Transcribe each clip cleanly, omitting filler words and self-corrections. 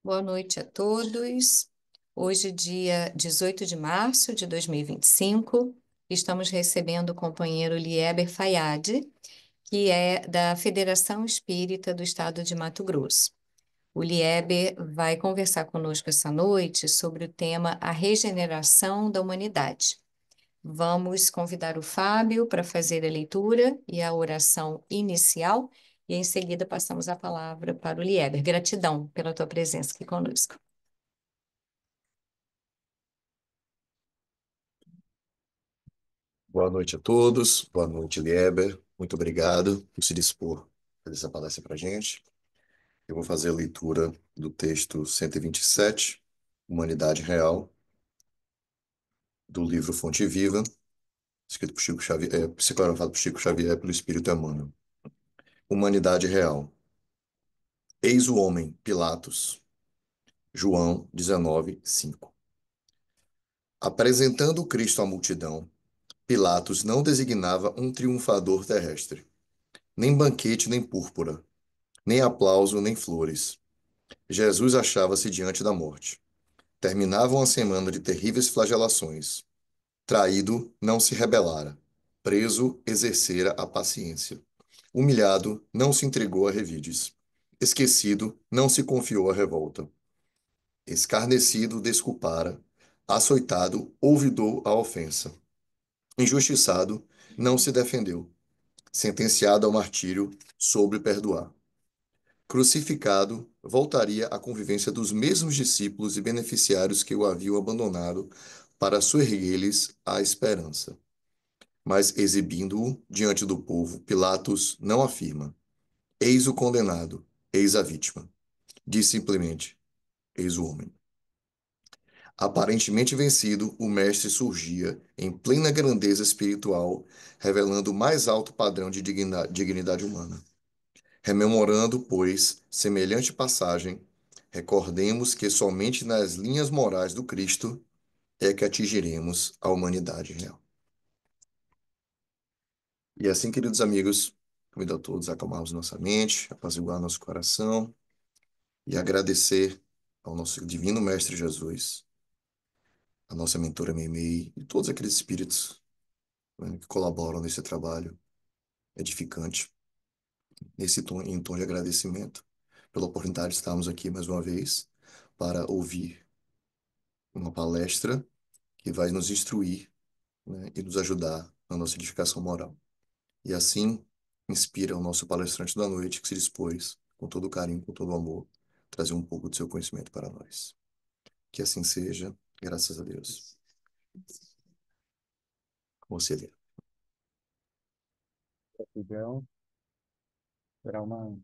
Boa noite a todos. Hoje, dia 18 de março de 2025, estamos recebendo o companheiro Lieber Fayad, que é da Federação Espírita do Estado de Mato Grosso. O Lieber vai conversar conosco essa noite sobre o tema A Regeneração da Humanidade. Vamos convidar o Fábio para fazer a leitura e a oração inicial, e em seguida passamos a palavra para o Lieber. Gratidão pela tua presença aqui conosco. Boa noite a todos, boa noite, Lieber. Muito obrigado por se dispor a fazer essa palestra para a gente. Eu vou fazer a leitura do texto 127, Humanidade Real, do livro Fonte Viva, escrito por Chico Xavier, psicografado por Chico Xavier pelo Espírito Emmanuel. Humanidade Real. Eis o homem, Pilatos, João 19:5. Apresentando Cristo à multidão, Pilatos não designava um triunfador terrestre, nem banquete, nem púrpura, nem aplauso, nem flores. Jesus achava-se diante da morte. Terminava uma semana de terríveis flagelações. Traído, não se rebelara. Preso, exercera a paciência. Humilhado, não se entregou a revides. Esquecido, não se confiou à revolta. Escarnecido, desculpara. Açoitado, olvidou a ofensa. Injustiçado, não se defendeu. Sentenciado ao martírio, soube perdoar. Crucificado, voltaria à convivência dos mesmos discípulos e beneficiários que o haviam abandonado para soerguer-lhes a esperança. Mas, exibindo-o diante do povo, Pilatos não afirma: Eis o condenado, eis a vítima. Diz simplesmente: Eis o homem. Aparentemente vencido, o mestre surgia em plena grandeza espiritual, revelando o mais alto padrão de dignidade humana. Rememorando, pois, semelhante passagem, recordemos que somente nas linhas morais do Cristo é que atingiremos a humanidade real. E assim, queridos amigos, convido a todos a acalmarmos nossa mente, apaziguar nosso coração e agradecer ao nosso divino Mestre Jesus, a nossa mentora Meimei e todos aqueles espíritos, né, que colaboram nesse trabalho edificante, em tom de agradecimento pela oportunidade de estarmos aqui mais uma vez para ouvir uma palestra que vai nos instruir, né, e nos ajudar na nossa edificação moral. E assim inspira o nosso palestrante da noite que se dispôs, com todo carinho, com todo amor, trazer um pouco do seu conhecimento para nós. Que assim seja, graças a Deus. Conselheiro. Gratidão, será uma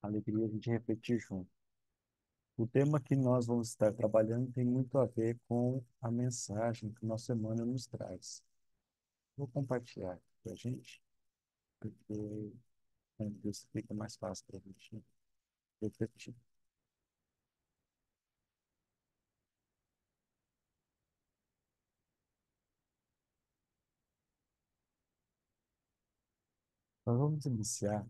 alegria a gente refletir junto. O tema que nós vamos estar trabalhando tem muito a ver com a mensagem que nossa semana nos traz. Vou compartilhar com a gente, porque isso fica mais fácil para a gente refletir. Nós vamos iniciar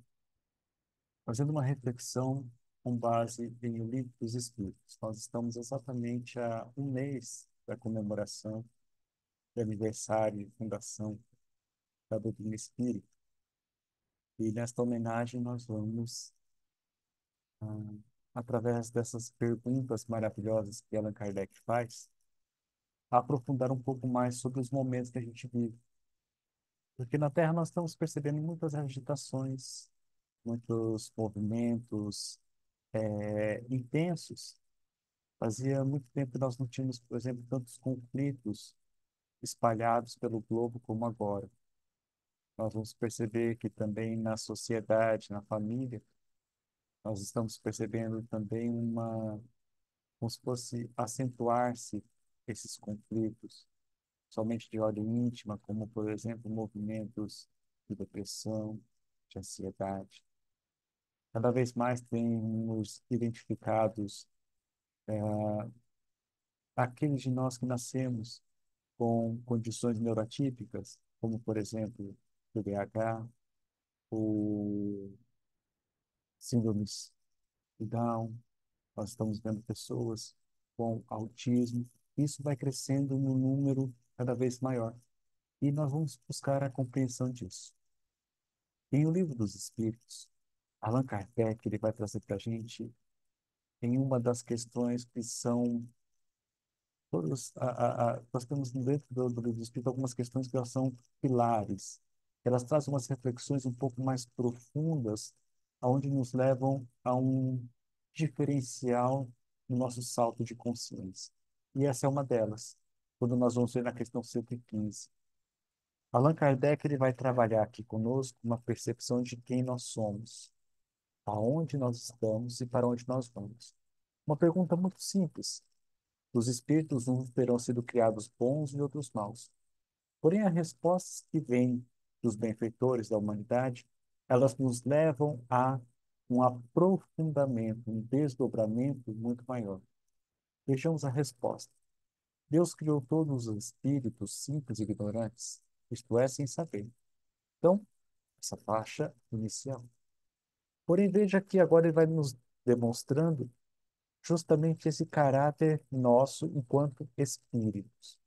fazendo uma reflexão com base em O Livro dos Espíritos. Nós estamos exatamente a um mês da comemoração do aniversário de fundação da doutrina espírita. E nesta homenagem nós vamos, ah, através dessas perguntas maravilhosas que Allan Kardec faz, aprofundar um pouco mais sobre os momentos que a gente vive. Porque na Terra nós estamos percebendo muitas agitações, muitos movimentos intensos. Fazia muito tempo que nós não tínhamos, por exemplo, tantos conflitos espalhados pelo globo como agora. Nós vamos perceber que também na sociedade, na família, nós estamos percebendo também como se fosse acentuar-se esses conflitos, somente de ordem íntima, como, por exemplo, movimentos de depressão, de ansiedade. Cada vez mais temos identificados aqueles de nós que nascemos com condições neurotípicas, como, por exemplo, TDAH, ou síndromes de Down, Nós estamos vendo pessoas com autismo. Isso vai crescendo no número cada vez maior. E nós vamos buscar a compreensão disso. Em O Livro dos Espíritos, Allan Kardec ele vai trazer para a gente em uma das questões que são todas nós temos dentro do Livro dos Espíritos algumas questões que elas são pilares. Elas trazem umas reflexões um pouco mais profundas, aonde nos levam a um diferencial no nosso salto de consciência. E essa é uma delas, quando nós vamos ver na questão 115. Allan Kardec ele vai trabalhar aqui conosco uma percepção de quem nós somos, aonde nós estamos e para onde nós vamos. Uma pergunta muito simples. Os espíritos uns terão sido criados bons e outros maus. Porém, as respostas que vêm dos benfeitores da humanidade, elas nos levam a um aprofundamento, um desdobramento muito maior. Vejamos a resposta. Deus criou todos os espíritos simples e ignorantes, isto é, sem saber. Então, essa faixa inicial. Porém, veja que agora ele vai nos demonstrando justamente esse caráter nosso enquanto espíritos.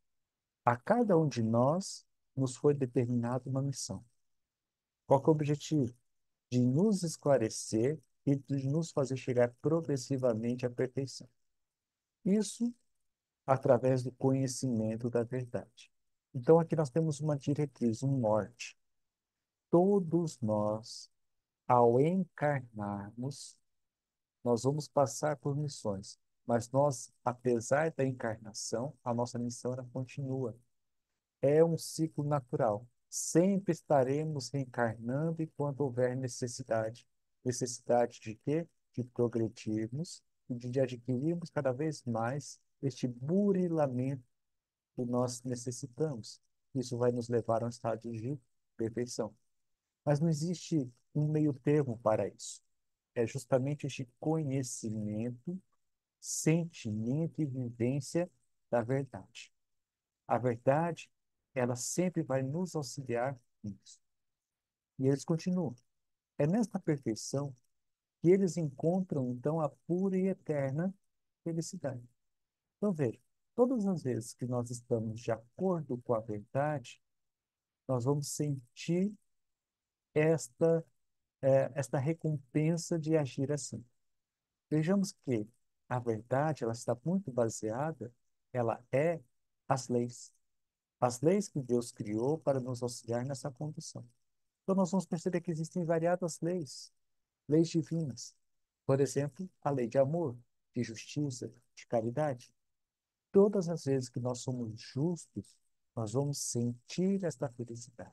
A cada um de nós nos foi determinada uma missão. Qual que é o objetivo? De nos esclarecer e de nos fazer chegar progressivamente à perfeição. Isso através do conhecimento da verdade. Então, aqui nós temos uma diretriz, um norte. Todos nós, ao encarnarmos, nós vamos passar por missões, mas nós, apesar da encarnação, a nossa missão ela continua. É um ciclo natural. Sempre estaremos reencarnando enquanto houver necessidade. Necessidade de quê? De progredirmos e de adquirirmos cada vez mais este burilamento que nós necessitamos. Isso vai nos levar a um estado de perfeição. Mas não existe um meio termo para isso. É justamente este conhecimento, sentimento e vivência da verdade. A verdade, ela sempre vai nos auxiliar nisso. E eles continuam. É nesta perfeição que eles encontram, então, a pura e eterna felicidade. Então, veja, todas as vezes que nós estamos de acordo com a verdade, nós vamos sentir esta, esta recompensa de agir assim. Vejamos que a verdade, ela está muito baseada, ela é as leis. As leis que Deus criou para nos auxiliar nessa condição. Então, nós vamos perceber que existem variadas leis, leis divinas. Por exemplo, a lei de amor, de justiça, de caridade. Todas as vezes que nós somos justos, nós vamos sentir esta felicidade.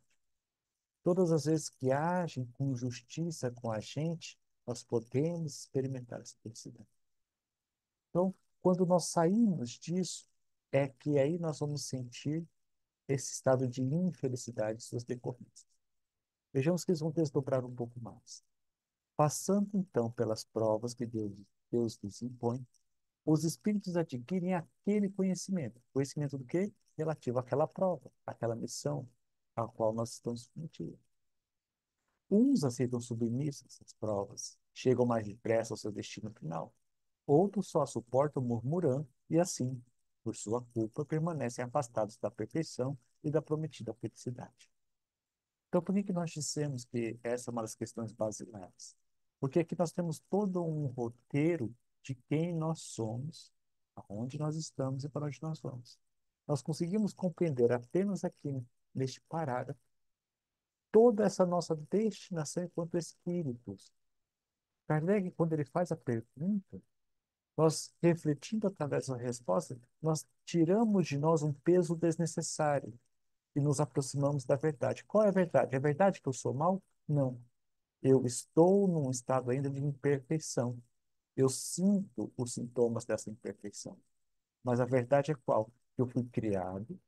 Todas as vezes que agem com justiça com a gente, nós podemos experimentar essa felicidade. Então, quando nós saímos disso, é que aí nós vamos sentir esse estado de infelicidade e suas decorrências. Vejamos que eles vão desdobrar um pouco mais. Passando então pelas provas que Deus nos impõe, os espíritos adquirem aquele conhecimento. Conhecimento do quê? Relativo àquela prova, àquela missão a qual nós estamos submetidos. Uns aceitam submissos às provas, chegam mais depressa ao seu destino final. Outros só suportam murmurando e assim, por sua culpa, permanecem afastados da perfeição e da prometida felicidade. Então, por que que nós dissemos que essa é uma das questões basilares? Porque aqui nós temos todo um roteiro de quem nós somos, aonde nós estamos e para onde nós vamos. Nós conseguimos compreender apenas aqui, neste parágrafo, toda essa nossa destinação enquanto espíritos. Kardec, quando ele faz a pergunta, nós, refletindo através da resposta, nós tiramos de nós um peso desnecessário e nos aproximamos da verdade. Qual é a verdade? É verdade que eu sou mau? Não. Eu estou num estado ainda de imperfeição. Eu sinto os sintomas dessa imperfeição. Mas a verdade é qual? Eu fui criado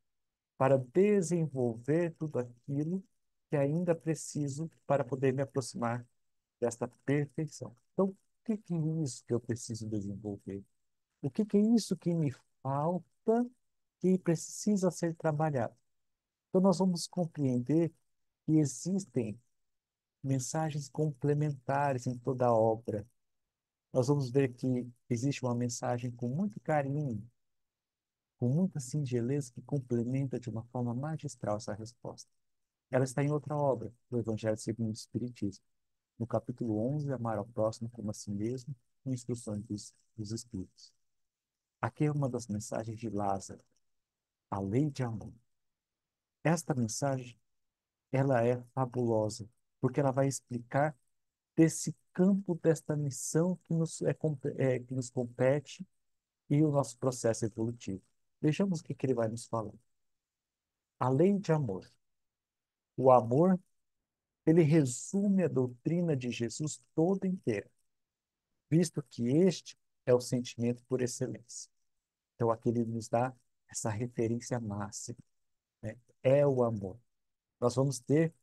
para desenvolver tudo aquilo que ainda preciso para poder me aproximar desta perfeição. Então, o que que é isso que eu preciso desenvolver? O que que é isso que me falta que precisa ser trabalhado? Então, nós vamos compreender que existem mensagens complementares em toda a obra. nós vamos ver que existe uma mensagem com muito carinho, com muita singeleza, que complementa de uma forma magistral essa resposta. Ela está em outra obra, do Evangelho segundo o Espiritismo. No capítulo 11, amar ao próximo como a si mesmo, com instruções dos Espíritos. Aqui é uma das mensagens de Lázaro, a lei de amor. Esta mensagem, ela é fabulosa, porque ela vai explicar desse campo, desta missão que nos compete e o nosso processo evolutivo. Vejamos o que ele vai nos falar. A lei de amor. O amor, ele resume a doutrina de Jesus toda inteira, visto que este é o sentimento por excelência. Então, aqui ele nos dá essa referência máxima, né? É o amor. Nós vamos ter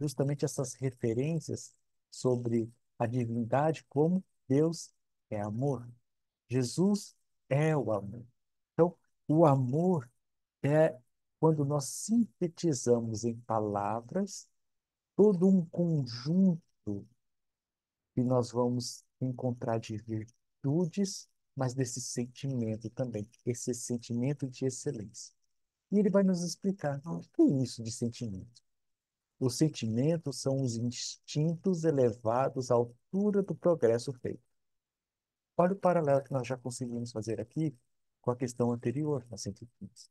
justamente essas referências sobre a divindade como Deus é amor. Jesus é o amor. Então, o amor é quando nós sintetizamos em palavras todo um conjunto que nós vamos encontrar de virtudes, mas desse sentimento também, esse sentimento de excelência. E ele vai nos explicar o que é isso de sentimento. Os sentimentos são os instintos elevados à altura do progresso feito. Olha o paralelo que nós já conseguimos fazer aqui com a questão anterior, na 115.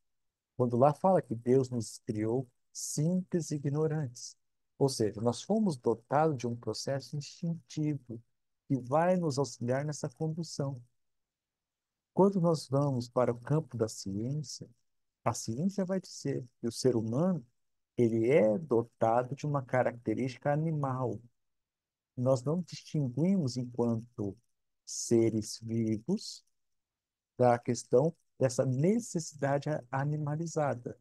Quando lá fala que Deus nos criou simples e ignorantes. Ou seja, nós fomos dotados de um processo instintivo que vai nos auxiliar nessa condução. Quando nós vamos para o campo da ciência, a ciência vai dizer que o ser humano ele é dotado de uma característica animal. Nós não distinguimos enquanto seres vivos da questão dessa necessidade animalizada.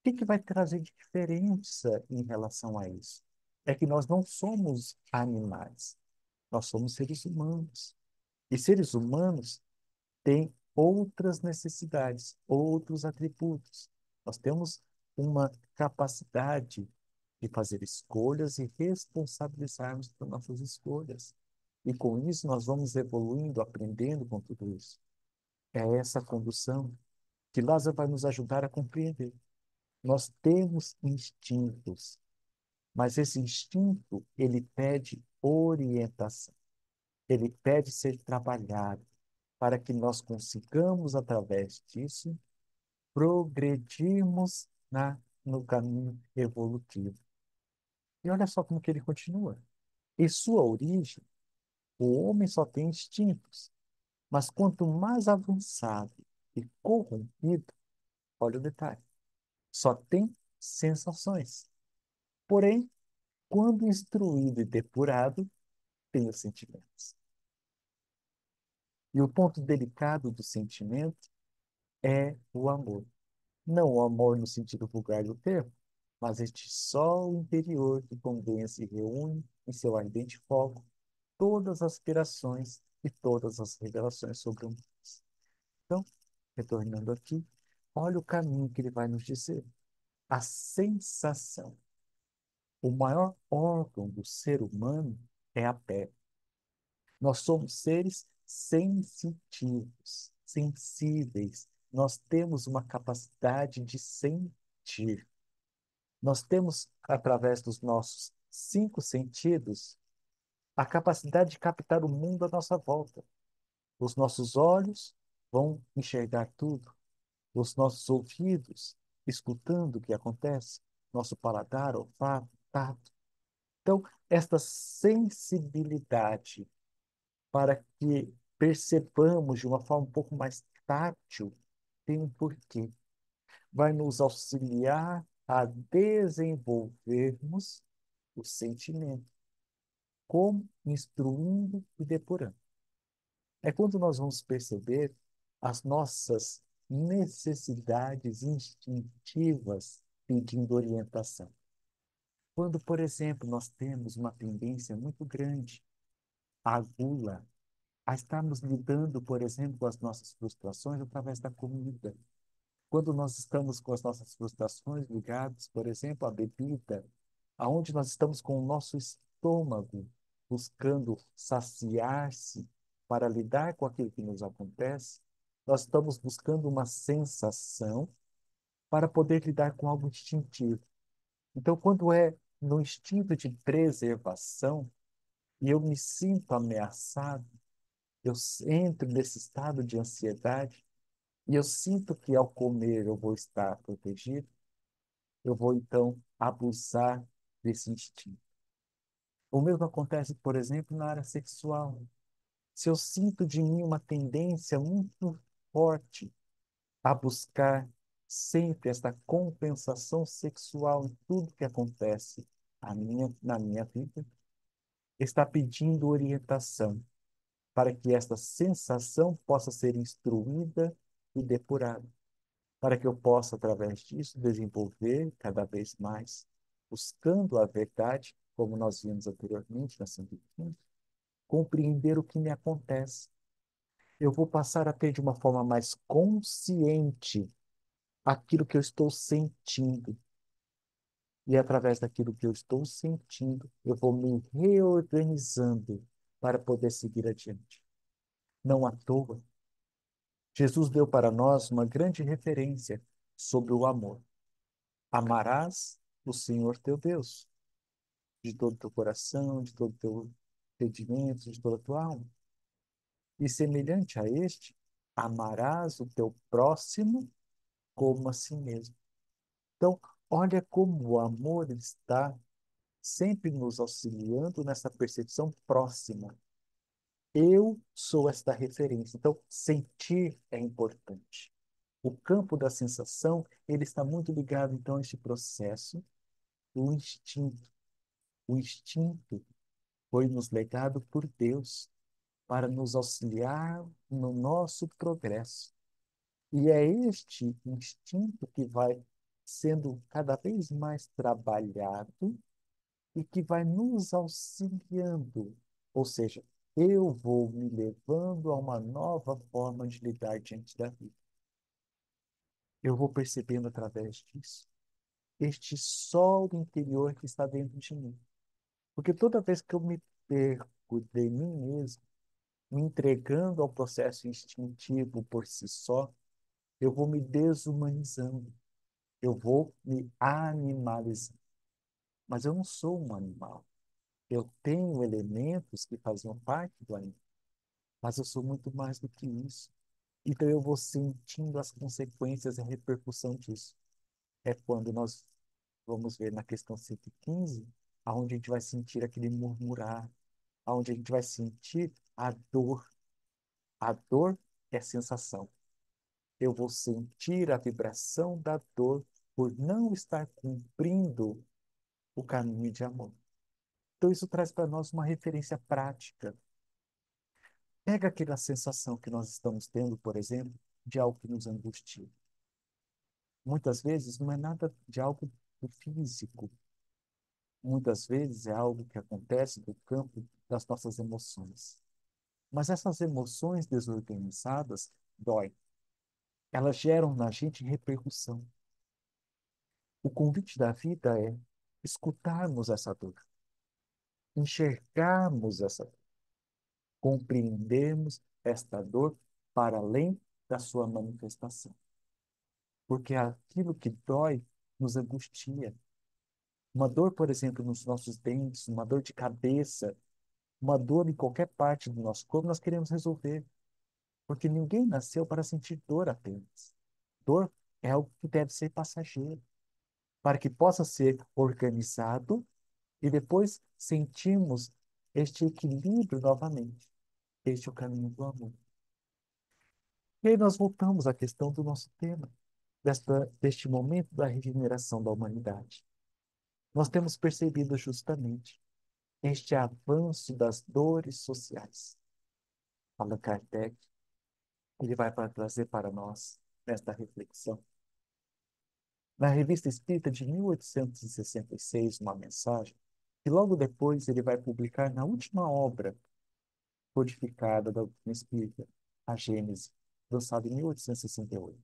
O que vai trazer de diferença em relação a isso? É que nós não somos animais, nós somos seres humanos. E seres humanos têm outras necessidades, outros atributos. Nós temos uma capacidade de fazer escolhas e responsabilizarmos por nossas escolhas. E com isso nós vamos evoluindo, aprendendo com tudo isso. É essa condução que Lázaro vai nos ajudar a compreender. Nós temos instintos, mas esse instinto, ele pede orientação. Ele pede ser trabalhado para que nós consigamos, através disso, progredirmos no caminho evolutivo. E olha só como que ele continua. Em sua origem, o homem só tem instintos, mas quanto mais avançado e corrompido, olha o detalhe, só tem sensações. Porém, quando instruído e depurado, tem os sentimentos. E o ponto delicado do sentimento é o amor. Não o amor no sentido vulgar do termo, mas este sol interior que condensa e reúne em seu ardente foco todas as aspirações e todas as revelações sobre o mundo. Então, retornando aqui, olha o caminho que ele vai nos dizer. A sensação. O maior órgão do ser humano é a pele. Nós somos seres sensitivos, sensíveis. Nós temos uma capacidade de sentir. Nós temos, através dos nossos cinco sentidos, a capacidade de captar o mundo à nossa volta. Os nossos olhos vão enxergar tudo. Os nossos ouvidos, escutando o que acontece. Nosso paladar, olfato, tato. Então, esta sensibilidade para que percebamos de uma forma um pouco mais tátil, tem um porquê. Vai nos auxiliar a desenvolvermos o sentimento, como instruindo e depurando. É quando nós vamos perceber as nossas necessidades instintivas pedindo orientação. Quando, por exemplo, nós temos uma tendência muito grande à gula, a estarmos lidando, por exemplo, com as nossas frustrações através da comida. Quando nós estamos com as nossas frustrações ligadas, por exemplo, à bebida, aonde nós estamos com o nosso estômago buscando saciar-se para lidar com aquilo que nos acontece, nós estamos buscando uma sensação para poder lidar com algo instintivo. Então, quando é no instinto de preservação e eu me sinto ameaçado, eu entro nesse estado de ansiedade e eu sinto que ao comer eu vou estar protegido, eu vou então abusar desse instinto. O mesmo acontece, por exemplo, na área sexual. Se eu sinto de mim uma tendência muito forte a buscar sempre esta compensação sexual em tudo que acontece na minha vida, está pedindo orientação para que esta sensação possa ser instruída e depurada, para que eu possa, através disso, desenvolver cada vez mais, buscando a verdade, como nós vimos anteriormente na Santa Doutrina, compreender o que me acontece. Eu vou passar a ter de uma forma mais consciente aquilo que eu estou sentindo. E através daquilo que eu estou sentindo, eu vou me reorganizando para poder seguir adiante. Não à toa, Jesus deu para nós uma grande referência sobre o amor. Amarás o Senhor teu Deus de todo o teu coração, de todo o teu entendimento, de toda a tua alma. E semelhante a este, amarás o teu próximo como a si mesmo. Então, olha como o amor está sempre nos auxiliando nessa percepção próxima. Eu sou esta referência. Então, sentir é importante. O campo da sensação, ele está muito ligado, então, a este processo do instinto. O instinto foi nos legado por Deus para nos auxiliar no nosso progresso. E é este instinto que vai sendo cada vez mais trabalhado e que vai nos auxiliando. Ou seja, eu vou me levando a uma nova forma de lidar diante da vida. Eu vou percebendo através disso este sol interior que está dentro de mim. Porque toda vez que eu me perco de mim mesmo, me entregando ao processo instintivo por si só, eu vou me desumanizando, eu vou me animalizando. Mas eu não sou um animal. Eu tenho elementos que faziam parte do animal, mas eu sou muito mais do que isso. Então eu vou sentindo as consequências e a repercussão disso. É quando nós vamos ver na questão 115, aonde a gente vai sentir aquele murmurar, aonde a gente vai sentir a dor. A dor é sensação. Eu vou sentir a vibração da dor por não estar cumprindo o caminho de amor. Então, isso traz para nós uma referência prática. Pega aquela sensação que nós estamos tendo, por exemplo, de algo que nos angustia. Muitas vezes não é nada de algo do físico. Muitas vezes é algo que acontece no campo das nossas emoções. Mas essas emoções desorganizadas doem. Elas geram na gente repercussão. O convite da vida é escutarmos essa dor, enxergarmos essa dor, compreendermos esta dor para além da sua manifestação. Porque aquilo que dói nos angustia. Uma dor, por exemplo, nos nossos dentes, uma dor de cabeça, uma dor em qualquer parte do nosso corpo, nós queremos resolver. Porque ninguém nasceu para sentir dor apenas. Dor é algo que deve ser passageiro, para que possa ser organizado e depois sentirmos este equilíbrio novamente. Este é o caminho do amor. E aí nós voltamos à questão do nosso tema, deste momento da regeneração da humanidade. Nós temos percebido justamente este avanço das dores sociais. Allan Kardec, ele vai trazer para nós, nesta reflexão, na Revista Espírita de 1866, uma mensagem, que logo depois ele vai publicar na última obra codificada da doutrina espírita, a Gênese, lançada em 1868.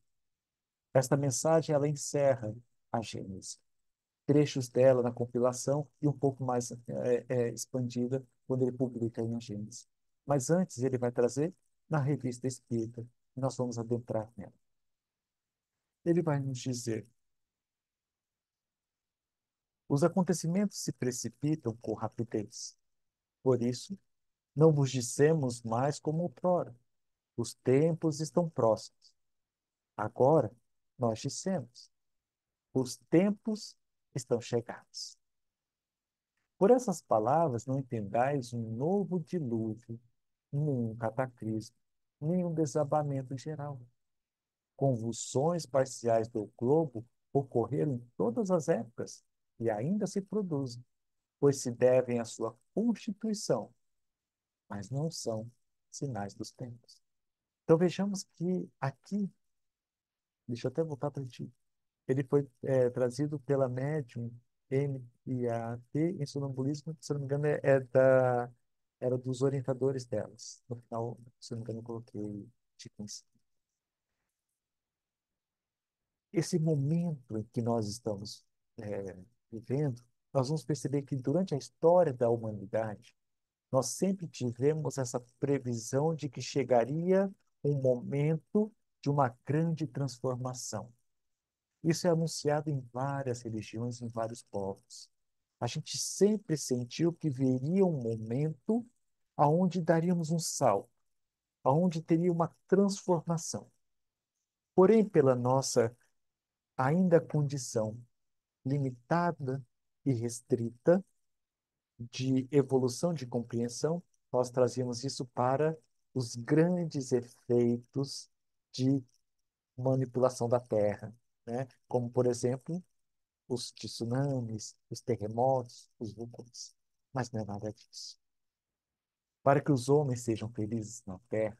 Esta mensagem, ela encerra a Gênese. Trechos dela na compilação e um pouco mais expandida quando ele publica em a Gênese. Mas antes ele vai trazer na Revista Espírita, e nós vamos adentrar nela. Ele vai nos dizer: os acontecimentos se precipitam com rapidez. Por isso, não vos dissemos mais como outrora. Os tempos estão próximos. Agora, nós dissemos: os tempos estão chegados. Por essas palavras, não entendais um novo dilúvio, nenhum cataclismo, nenhum desabamento geral. Convulsões parciais do globo ocorreram em todas as épocas e ainda se produzem, pois se devem à sua constituição, mas não são sinais dos tempos. Então vejamos que aqui, deixa eu até voltar para ti, ele foi trazido pela médium MIAT em sonambulismo, se não me engano, era dos orientadores delas. No final, se não me engano, eu coloquei Chickens. Esse momento em que nós estamos vivendo, nós vamos perceber que durante a história da humanidade, nós sempre tivemos essa previsão de que chegaria um momento de uma grande transformação. Isso é anunciado em várias religiões, em vários povos. A gente sempre sentiu que viria um momento aonde daríamos um salto, aonde teria uma transformação. Porém, pela nossa ainda condição limitada e restrita de evolução de compreensão, nós trazíamos isso para os grandes efeitos de manipulação da Terra, né? Como, por exemplo, os tsunamis, os terremotos, os vulcões. Mas não é nada disso. Para que os homens sejam felizes na Terra,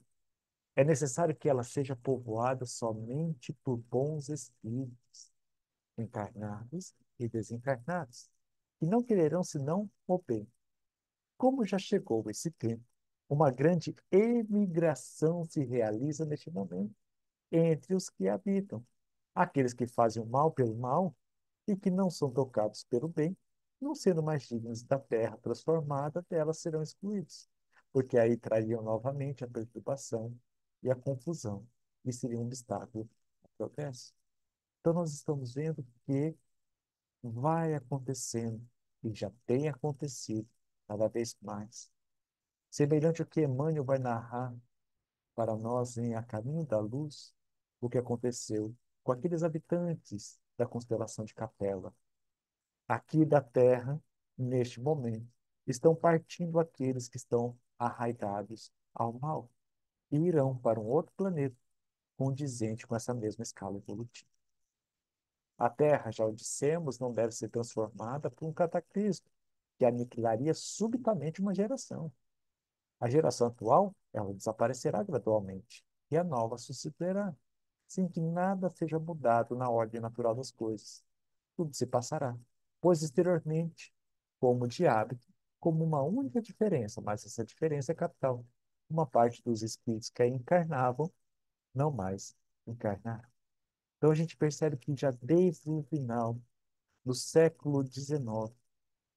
é necessário que ela seja povoada somente por bons espíritos, encarnados e desencarnados, que não quererão senão o bem. Como já chegou esse tempo, uma grande emigração se realiza neste momento entre os que habitam. Aqueles que fazem o mal pelo mal e que não são tocados pelo bem, não sendo mais dignos da terra transformada, delas serão excluídos, porque aí trariam novamente a perturbação e a confusão, e seria um obstáculo ao progresso. Então, nós estamos vendo que vai acontecendo, e já tem acontecido cada vez mais. Semelhante ao que Emmanuel vai narrar para nós em A Caminho da Luz, o que aconteceu com aqueles habitantes da constelação de Capela. Aqui da Terra, neste momento, estão partindo aqueles que estão arraigados ao mal e irão para um outro planeta condizente com essa mesma escala evolutiva. A Terra, já o dissemos, não deve ser transformada por um cataclismo que aniquilaria subitamente uma geração. A geração atual, ela desaparecerá gradualmente e a nova substituirá, sem que nada seja mudado na ordem natural das coisas. Tudo se passará, pois exteriormente, como de hábito, como uma única diferença, mas essa diferença é capital. Uma parte dos espíritos que aí encarnavam, não mais encarnaram. Então a gente percebe que já desde o final do século XIX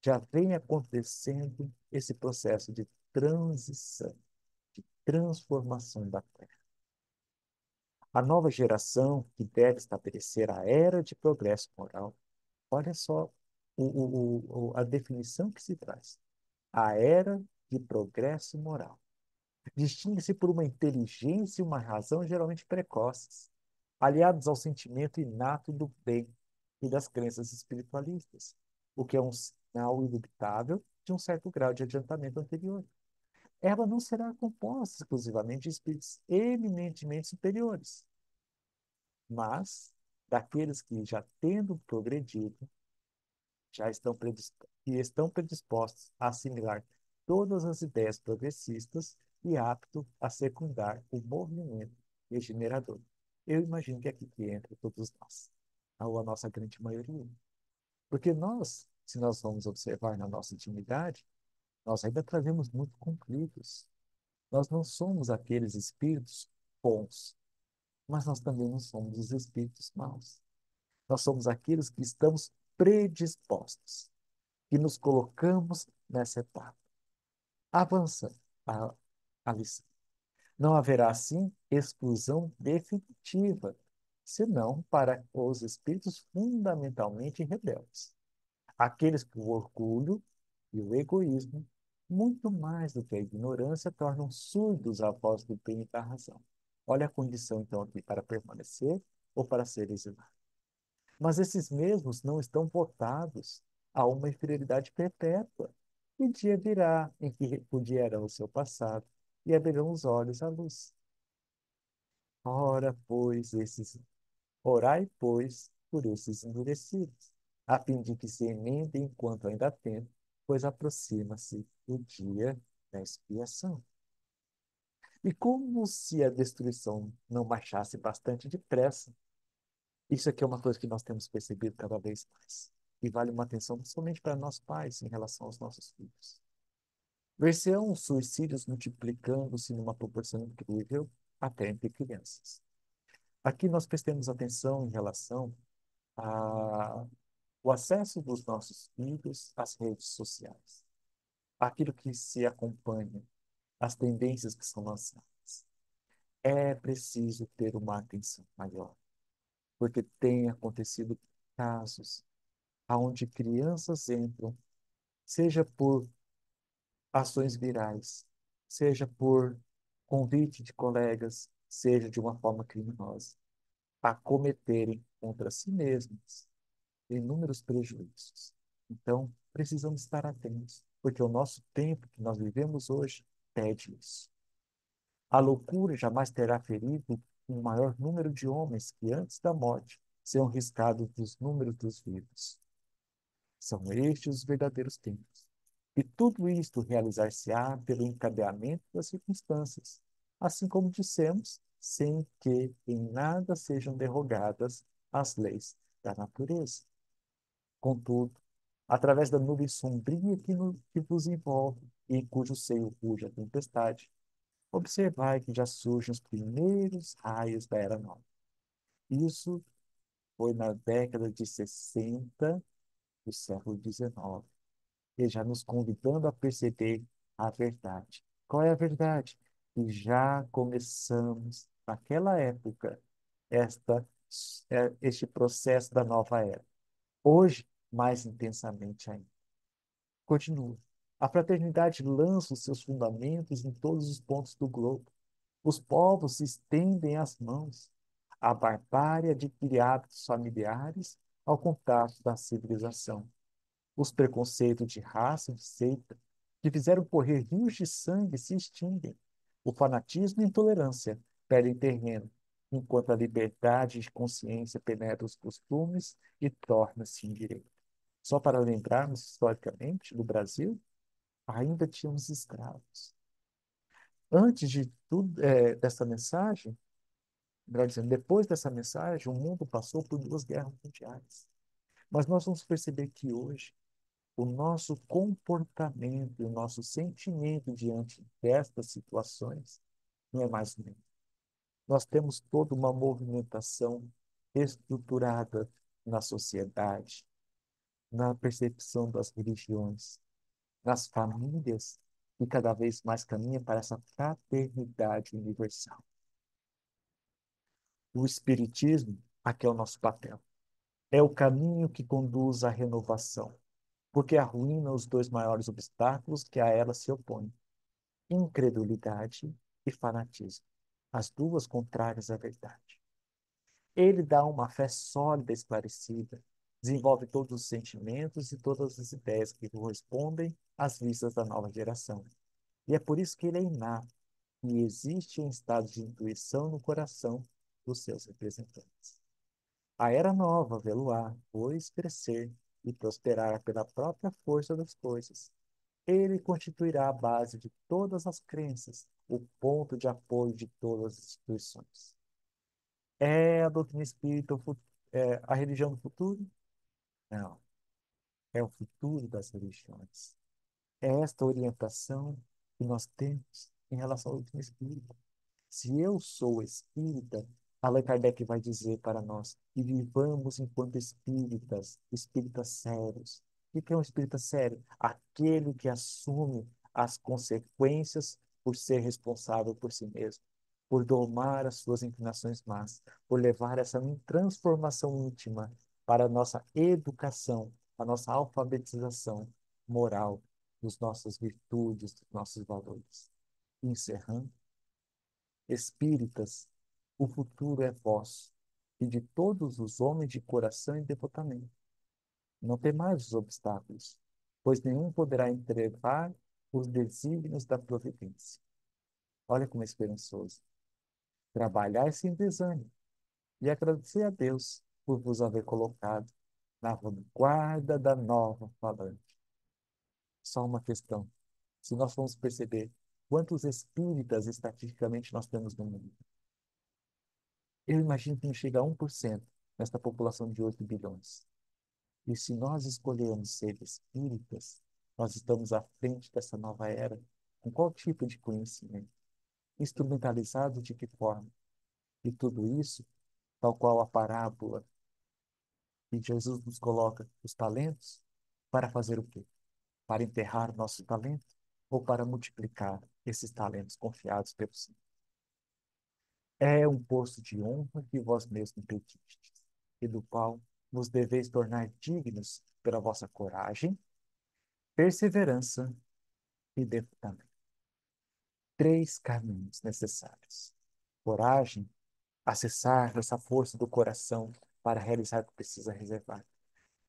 já vem acontecendo esse processo de transição, transformação da Terra. A nova geração que deve estabelecer a era de progresso moral, olha só a definição que se traz. A era de progresso moral. Distingue-se por uma inteligência e uma razão geralmente precoces, aliados ao sentimento inato do bem e das crenças espiritualistas, o que é um sinal indubitável de um certo grau de adiantamento anterior. Ela não será composta exclusivamente de espíritos eminentemente superiores, mas daqueles que, já tendo progredido, já estão predispostos a assimilar todas as ideias progressistas e apto a secundar o movimento regenerador. Eu imagino que é aqui que entra todos nós, ou a nossa grande maioria. Porque nós, se nós vamos observar na nossa intimidade, nós ainda trazemos muito conflitos. Nós não somos aqueles espíritos bons, mas nós também não somos os espíritos maus. Nós somos aqueles que estamos predispostos, que nos colocamos nessa etapa. Avança a lição. Não haverá, assim, exclusão definitiva, senão para os espíritos fundamentalmente rebeldes. Aqueles que o orgulho e o egoísmo, muito mais do que a ignorância, tornam surdos à voz do bem e da razão. Olha a condição, então, aqui para permanecer ou para ser exilado. Mas esses mesmos não estão votados a uma inferioridade perpétua. E dia virá em que repudiarão o seu passado e abrirão os olhos à luz. Ora, pois, orai, pois, por esses endurecidos, a fim de que se emendem enquanto ainda há tempo, pois aproxima-se o dia da expiação. E como se a destruição não marchasse bastante depressa, isso aqui é uma coisa que nós temos percebido cada vez mais. E vale uma atenção somente para nós pais em relação aos nossos filhos. Ver-se-ão os suicídios multiplicando-se numa proporção incrível até entre crianças. Aqui nós prestemos atenção em relação ao acesso dos nossos filhos às redes sociais, aquilo que se acompanha, as tendências que são lançadas. É preciso ter uma atenção maior, porque tem acontecido casos onde crianças entram, seja por ações virais, seja por convite de colegas, seja de uma forma criminosa, a cometerem contra si mesmos inúmeros prejuízos. Então, precisamos estar atentos, porque o nosso tempo que nós vivemos hoje pede isso. A loucura jamais terá ferido um maior número de homens que antes da morte serão riscados dos números dos vivos. São estes os verdadeiros tempos. E tudo isto realizar-se-á pelo encadeamento das circunstâncias, assim como dissemos, sem que em nada sejam derrogadas as leis da natureza. Contudo, através da nuvem sombria que vos envolve e em cujo seio ruge a tempestade, observai que já surgem os primeiros raios da Era Nova. Isso foi na década de 60 do século XIX, e já nos convidando a perceber a verdade. Qual é a verdade? Que já começamos, naquela época, este processo da nova era. Hoje, mais intensamente ainda. Continua. A fraternidade lança os seus fundamentos em todos os pontos do globo. Os povos se estendem as mãos. A barbárie adquire hábitos familiares ao contato da civilização. Os preconceitos de raça e de seita, que fizeram correr rios de sangue, se extinguem. O fanatismo e a intolerância perdem terreno, enquanto a liberdade de consciência penetra os costumes e torna-se indireita. Só para lembrarmos historicamente, no Brasil, ainda tínhamos escravos. Antes de tudo, dessa mensagem, melhor dizendo, depois dessa mensagem, o mundo passou por duas guerras mundiais. Mas nós vamos perceber que hoje, o nosso comportamento e o nosso sentimento diante destas situações não é mais o mesmo. Nós temos toda uma movimentação estruturada na sociedade, na percepção das religiões, nas famílias, e cada vez mais caminha para essa fraternidade universal. O Espiritismo, aqui é o nosso papel, é o caminho que conduz à renovação, porque arruína os dois maiores obstáculos que a ela se opõem: incredulidade e fanatismo, as duas contrárias à verdade. Ele dá uma fé sólida e esclarecida, desenvolve todos os sentimentos e todas as ideias que correspondem às vistas da nova geração. E é por isso que ele é inato e existe em estado de intuição no coração dos seus representantes. A era nova vê-lo-á, pois, crescer e prosperar pela própria força das coisas. Ele constituirá a base de todas as crenças, o ponto de apoio de todas as instituições. É a doutrina espírita a religião do futuro? Não, é o futuro das religiões. É esta orientação que nós temos em relação à doutrina espírita. Se eu sou espírita, Allan Kardec vai dizer para nós, e vivamos enquanto espíritas, espíritas sérios. O que é um espírita sério? Aquele que assume as consequências por ser responsável por si mesmo, por domar as suas inclinações más, por levar essa transformação íntima para a nossa educação, a nossa alfabetização moral, dos nossas virtudes, dos nossos valores. Encerrando, espíritas, o futuro é vosso e de todos os homens de coração e devotamento. Não temais os obstáculos, pois nenhum poderá entrevar os desígnios da providência. Olha como é esperançoso. Trabalhar sem desânimo e agradecer a Deus por vos haver colocado na vanguarda da nova falante. Só uma questão. Se nós formos perceber quantos espíritas estatisticamente nós temos no mundo, eu imagino que não chega a 1% nesta população de 8 bilhões. E se nós escolhermos ser espíritas, nós estamos à frente dessa nova era. Com qual tipo de conhecimento? Instrumentalizado de que forma? E tudo isso, tal qual a parábola que Jesus nos coloca, os talentos, para fazer o quê? Para enterrar o nosso talento ou para multiplicar esses talentos confiados pelo Senhor? É um posto de honra que vós mesmos pedistes, e do qual vos deveis tornar dignos pela vossa coragem, perseverança e devotamento. Três caminhos necessários. Coragem, acessar essa força do coração para realizar o que precisa reservar.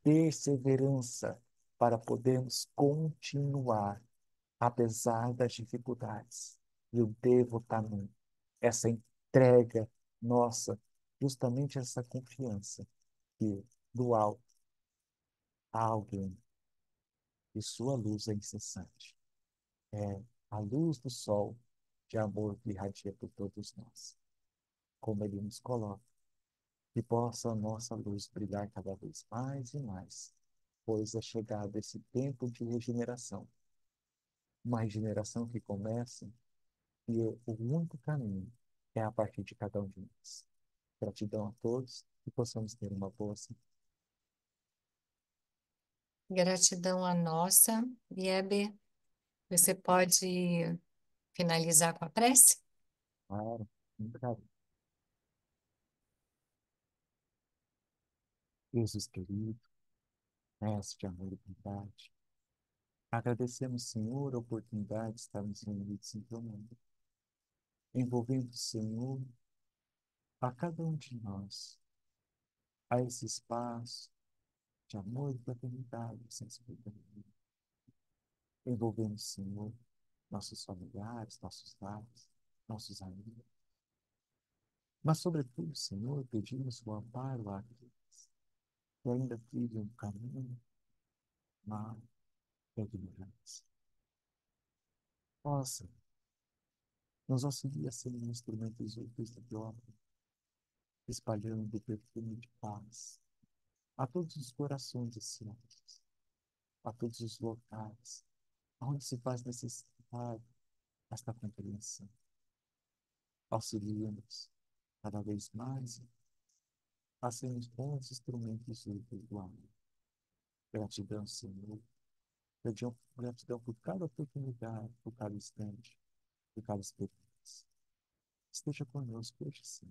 Perseverança, para podermos continuar, apesar das dificuldades. E o devotamento, essa entrega nossa, justamente essa confiança que do alto há alguém e sua luz é incessante. É a luz do sol de amor que irradia por todos nós. Como ele nos coloca, que possa a nossa luz brilhar cada vez mais e mais, pois é chegado esse tempo de regeneração. Uma regeneração que começa e o único caminho é a partir de cada um de nós. Gratidão a todos e possamos ter uma boa semana. Gratidão a nossa. Lieber, você pode finalizar com a prece? Claro, obrigado. Jesus querido, mestre de amor e bondade, agradecemos, Senhor, a oportunidade de estarmos reunidos em teu nome, envolvendo, Senhor, a cada um de nós, a esse espaço de amor e fraternidade, sensibilidade, envolvendo, Senhor, nossos familiares, nossos lares, nossos amigos. Mas, sobretudo, Senhor, pedimos o amparo àqueles que ainda trilham um caminho mal da ignorância. Possa nos auxilia a ser instrumentos úteis de obra, espalhando o perfume de paz a todos os corações ansiosos, a todos os locais onde se faz necessário esta compreensão. Auxilia-nos cada vez mais a sermos bons instrumentos úteis do amor. Gratidão, Senhor. Gratidão por cada oportunidade, por cada instante, por cada experiência. Esteja conosco hoje sim.